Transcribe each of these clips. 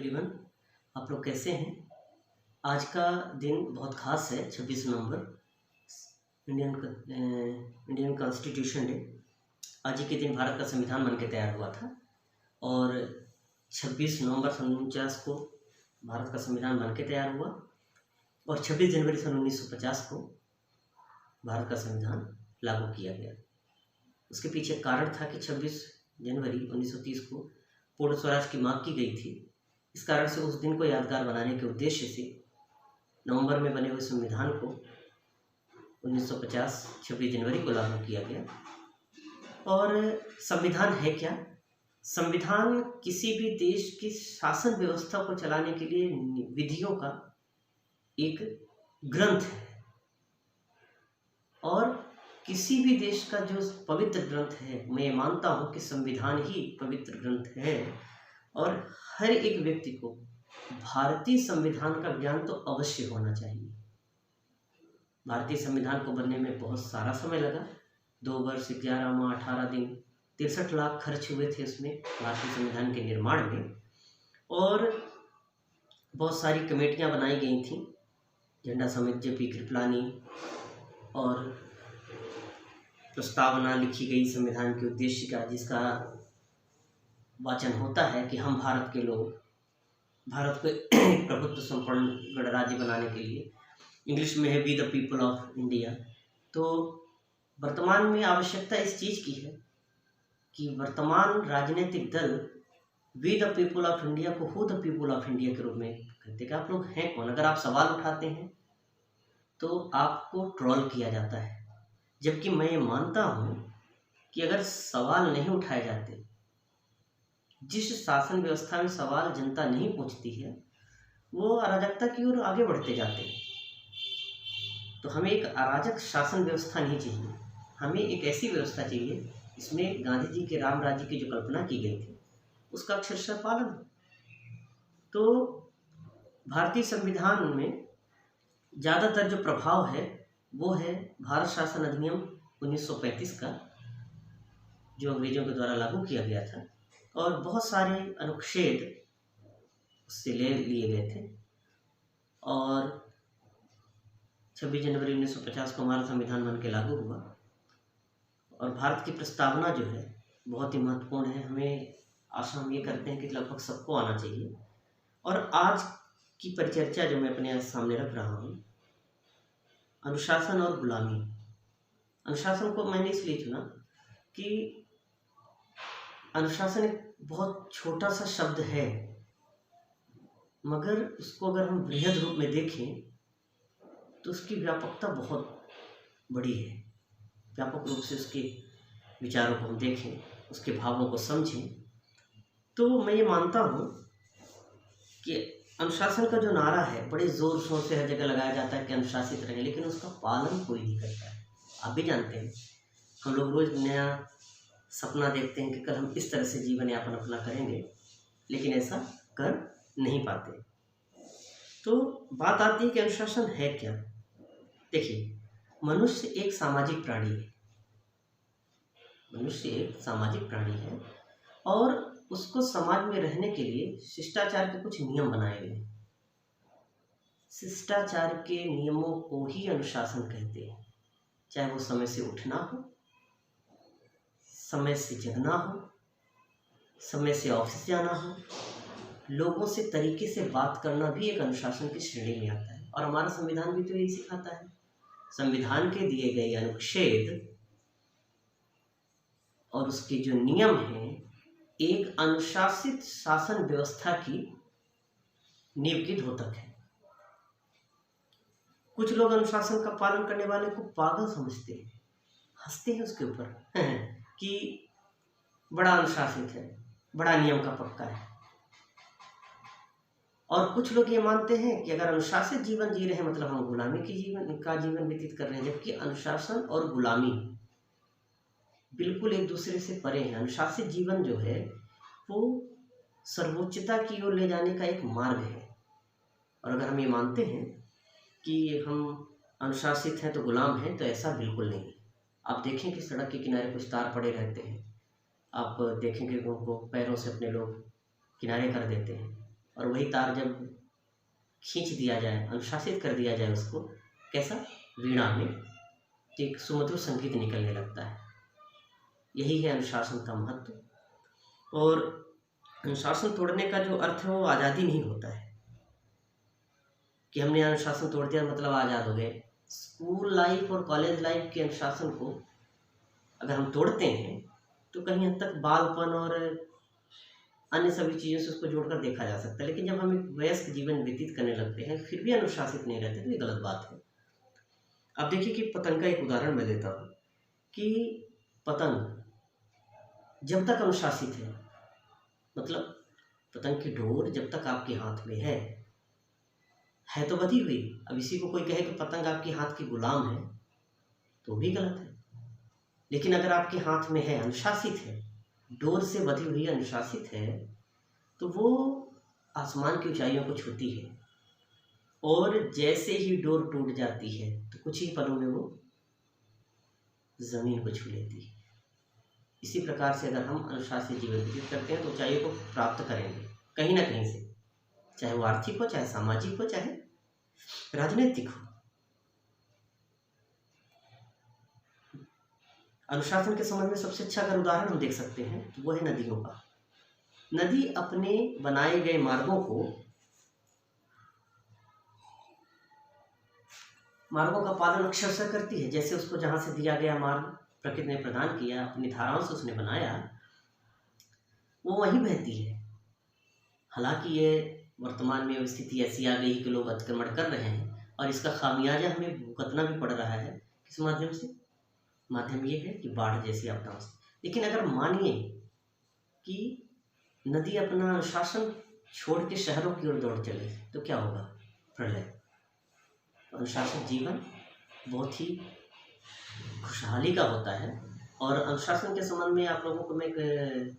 Everyone, आप लोग कैसे हैं। आज का दिन बहुत ख़ास है। 26 नवंबर इंडियन कॉन्स्टिट्यूशन डे। आज ही के दिन भारत का संविधान बनके तैयार हुआ था और 26 नवंबर सन 1949 को भारत का संविधान बनके तैयार हुआ और 26 जनवरी सन 1950 को भारत का संविधान लागू किया गया। उसके पीछे कारण था कि 26 जनवरी 1930 को पूर्ण स्वराज की मांग की गई थी। इस कारण से उस दिन को यादगार बनाने के उद्देश्य से नवंबर में बने हुए संविधान को 1950 26 जनवरी को लागू किया गया। और संविधान है क्या? संविधान किसी भी देश की शासन व्यवस्था को चलाने के लिए विधियों का एक ग्रंथ है और किसी भी देश का जो पवित्र ग्रंथ है, मैं मानता हूँ कि संविधान ही पवित्र ग्रंथ है। और हर एक व्यक्ति को भारतीय संविधान का ज्ञान तो अवश्य होना चाहिए। भारतीय संविधान को बनने में बहुत सारा समय लगा। 2 वर्ष 11 माह 18 दिन 63 लाख खर्च हुए थे उसमें, भारतीय संविधान के निर्माण में। और बहुत सारी कमेटियां बनाई गई थी। झंडा समिति जे.पी. कृपलानी और प्रस्तावना लिखी गई संविधान के उद्देश्य का, जिसका वाचन होता है कि हम भारत के लोग भारत को एक प्रभुत्व संपन्न गणराज्य बनाने के लिए, इंग्लिश में है we the people of India. तो वर्तमान में आवश्यकता इस चीज़ की है कि वर्तमान राजनीतिक दल we the people of India को who the people of India के रूप में कहते हैं कि आप लोग हैं कौन। अगर आप सवाल उठाते हैं तो आपको ट्रोल किया जाता है, जबकि मैं ये मानता हूँ कि अगर सवाल नहीं उठाए जाते, जिस शासन व्यवस्था में सवाल जनता नहीं पूछती है, वो अराजकता की ओर आगे बढ़ते जाते हैं। तो हमें एक अराजक शासन व्यवस्था नहीं चाहिए, हमें एक ऐसी व्यवस्था चाहिए जिसमें गांधी जी के राम राज्य की जो कल्पना की गई थी उसका अक्षरशः पालन हो। तो भारतीय संविधान में ज़्यादातर जो प्रभाव है वो है भारत शासन अधिनियम 1935 का, जो अंग्रेजों के द्वारा लागू किया गया था। और बहुत सारे अनुच्छेद उससे ले लिए गए थे और 26 जनवरी 1950 को हमारा संविधान बन के लागू हुआ। और भारत की प्रस्तावना जो है बहुत ही महत्वपूर्ण है। हमें आशा हम ये करते हैं कि लगभग सबको आना चाहिए। और आज की परिचर्चा जो मैं अपने सामने रख रहा हूँ, अनुशासन और गुलामी। अनुशासन को मैंने इसलिए चुना कि अनुशासन एक बहुत छोटा सा शब्द है, मगर उसको अगर हम बृहद रूप में देखें तो उसकी व्यापकता बहुत बड़ी है। व्यापक रूप से उसके विचारों को हम देखें, उसके भावों को समझें, तो मैं ये मानता हूँ कि अनुशासन का जो नारा है बड़े ज़ोर शोर से हर जगह लगाया जाता है कि अनुशासित रहें, लेकिन उसका पालन कोई नहीं करता है। आप भी जानते हैं, हम लोग रोज़ नया सपना देखते हैं कि कल हम इस तरह से जीवन यापन अपना करेंगे, लेकिन ऐसा कर नहीं पाते। तो बात आती है कि अनुशासन है क्या। देखिए, मनुष्य एक सामाजिक प्राणी है। मनुष्य एक सामाजिक प्राणी है और उसको समाज में रहने के लिए शिष्टाचार के कुछ नियम बनाए गए हैं। शिष्टाचार के नियमों को ही अनुशासन कहते हैं। चाहे वो समय से उठना हो, समय से जगना हो, समय से ऑफिस जाना हो, लोगों से तरीके से बात करना भी एक अनुशासन की श्रेणी में आता है। और हमारा संविधान भी तो यही सिखाता है। संविधान के दिए गए अनुच्छेद और उसके जो नियम हैं एक अनुशासित शासन व्यवस्था की नींव की द्योतक है। कुछ लोग अनुशासन का पालन करने वाले को पागल समझते हैं, हंसते हैं उसके ऊपर कि बड़ा अनुशासित है, बड़ा नियम का पक्का है। और कुछ लोग ये मानते हैं कि अगर अनुशासित जीवन जी रहे हैं मतलब हम गुलामी की जीवन व्यतीत कर रहे हैं, जबकि अनुशासन और गुलामी बिल्कुल एक दूसरे से परे हैं। अनुशासित जीवन जो है वो सर्वोच्चता की ओर ले जाने का एक मार्ग है। और अगर हम ये मानते हैं कि हम अनुशासित हैं तो गुलाम हैं, तो ऐसा बिल्कुल नहीं। आप देखें कि सड़क के किनारे कुछ तार पड़े रहते हैं, आप देखेंगे उनको पैरों से अपने लोग किनारे कर देते हैं। और वही तार जब खींच दिया जाए, अनुशासित कर दिया जाए उसको, कैसा, वीणा में, तो एक सुमधुर संगीत निकलने लगता है। यही है अनुशासन का महत्व। और अनुशासन तोड़ने का जो अर्थ है वो आज़ादी नहीं होता है कि हमने अनुशासन तोड़ दिया मतलब आज़ाद हो गए। स्कूल लाइफ और कॉलेज लाइफ के अनुशासन को अगर हम तोड़ते हैं तो कहीं हद तक बालपन और अन्य सभी चीज़ों से उसको जोड़कर देखा जा सकता है। लेकिन जब हम एक वयस्क जीवन व्यतीत करने लगते हैं फिर भी अनुशासित नहीं रहते तो ये गलत बात है। अब देखिए कि पतंग का एक उदाहरण मैं देता हूँ कि पतंग जब तक अनुशासित है, मतलब पतंग की डोर जब तक आपके हाथ में है तो बधी हुई। अब इसी को कोई कहे कि पतंग आपके हाथ की गुलाम है तो भी गलत है। लेकिन अगर आपके हाथ में है, अनुशासित है, डोर से बधी हुई अनुशासित है, तो वो आसमान की ऊंचाइयों को छूती है और जैसे ही डोर टूट जाती है तो कुछ ही पलों में वो जमीन को छू लेती है। इसी प्रकार से अगर हम अनुशासित जीवन व्यतीत करते हैं तो ऊंचाइयों को प्राप्त करेंगे कहीं ना कहीं से, चाहे वो आर्थिक हो, चाहे सामाजिक हो, चाहे राजनीतिक हो। अनुशासन के संबंध में सबसे अच्छा अगर उदाहरण हम देख सकते हैं तो वो है नदियों का। नदी अपने बनाए गए मार्गों का पालन अक्षरशः करती है। जैसे उसको जहाँ से दिया गया मार्ग प्रकृति ने प्रदान किया, अपनी धाराओं से उसने बनाया, वो वहीं बहती है। हालांकि ये वर्तमान में स्थिति ऐसी आ गई कि लोग अतिक्रमण कर रहे हैं और इसका खामियाजा हमें भुगतना भी पड़ रहा है। किस माध्यम से? माध्यम ये है कि बाढ़ जैसी आपदाओं से। लेकिन अगर मानिए कि नदी अपना अनुशासन छोड़ के शहरों की ओर दौड़ चले तो क्या होगा? प्रलय। अनुशासित जीवन बहुत ही खुशहाली का होता है। और अनुशासन के संबंध में आप लोगों को मैं एक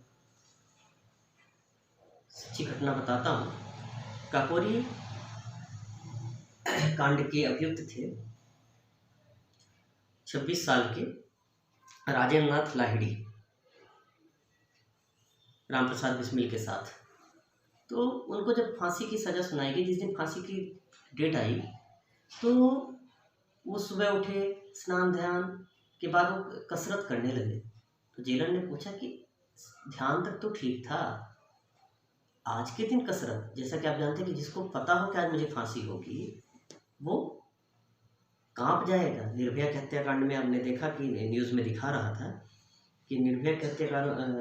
सच्ची घटना बताता हूँ। काकोरी कांड के अभियुक्त थे 26 साल के राजेंद्र नाथ लाहिड़ी, राम प्रसाद बिस्मिल के साथ। तो उनको जब फांसी की सज़ा सुनाई गई, जिस दिन फांसी की डेट आई, तो वो सुबह उठे, स्नान ध्यान के बाद वो कसरत करने लगे। तो जेलर ने पूछा कि ध्यान तक तो ठीक था, आज के दिन कसरत? जैसा कि आप जानते हैं कि जिसको पता हो कि आज मुझे फांसी होगी वो कांप जाएगा। निर्भया के हत्याकांड में आपने देखा कि न्यूज़ में दिखा रहा था कि निर्भया के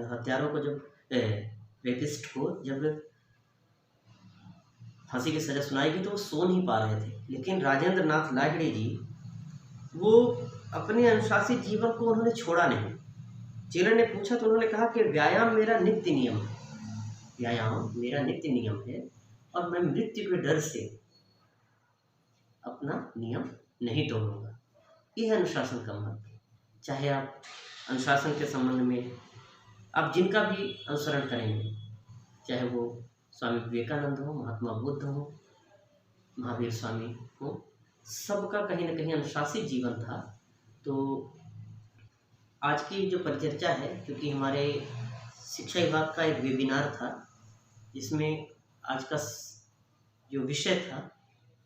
हत्यारों को जब रेपिस्ट को जब फांसी की सज़ा सुनाई गई तो वो सो नहीं पा रहे थे। लेकिन राजेंद्र नाथ लाहिड़ी जी, वो अपने अनुशासित जीवन को उन्होंने छोड़ा नहीं। जेलर ने पूछा तो उन्होंने कहा कि व्यायाम मेरा नित्य नियम है, व्यायाम मेरा नित्य नियम है और मैं मृत्यु के डर से अपना नियम नहीं तोड़ूंगा। यह है अनुशासन का महत्व। चाहे आप अनुशासन के संबंध में आप जिनका भी अनुसरण करेंगे, चाहे वो स्वामी विवेकानंद हो, महात्मा बुद्ध हो, महावीर स्वामी हो, सबका कहीं ना कहीं अनुशासित जीवन था। तो आज की जो परिचर्चा है, क्योंकि हमारे शिक्षा विभाग का एक वेबिनार था जिसमें आज का जो विषय था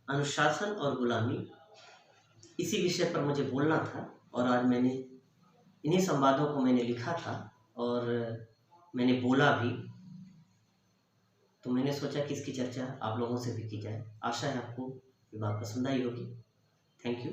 अनुशासन और गुलामी, इसी विषय पर मुझे बोलना था। और आज मैंने इन्हीं संवादों को मैंने लिखा था और मैंने बोला भी, तो मैंने सोचा कि इसकी चर्चा आप लोगों से भी की जाए। आशा है आपको ये बात पसंद आई होगी। Thank you.